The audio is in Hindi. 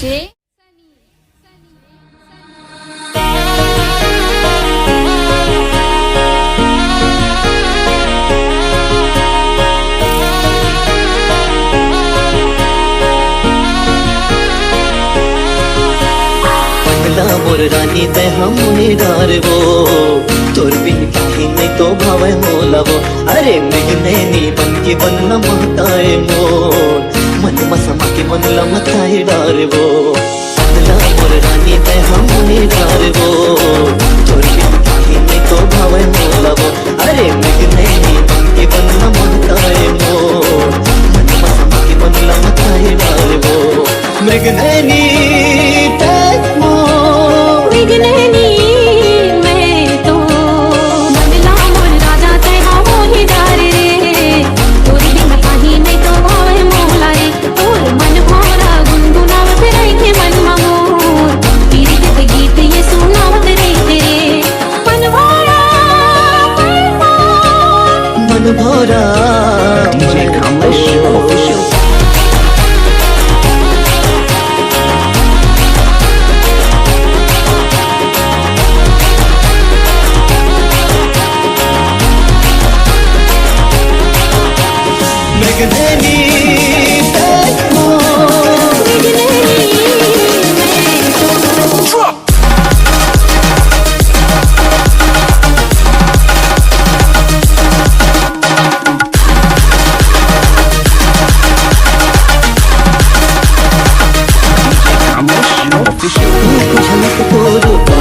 डीजे मोर रानी ते हम डार वो तोर बिन कहीं नहीं तो भावे मोला वो अरे मिगने नी बन के बनना महताए मोर मन मसमा के बनला मताए डार वो पगला मोर रानी ते हम डार वो तोर बिन कहीं नहीं तो भावे मोला वो अरे मिगने नी बन के बनना महताए मोर मन मसमा के बनला मताए डार वो मृगने नी विघ्नेनी मैं तो बनला मोर राजा ते हो ही डारे रे तोर बिन कहीं नहीं तो भावे मोला रे तोर मन भोरा गुनगुनावत रही के मन मोर पीरित के गीत ये सुनावत रही तेरे मन भोरा DJ Kamlesh Official झलक को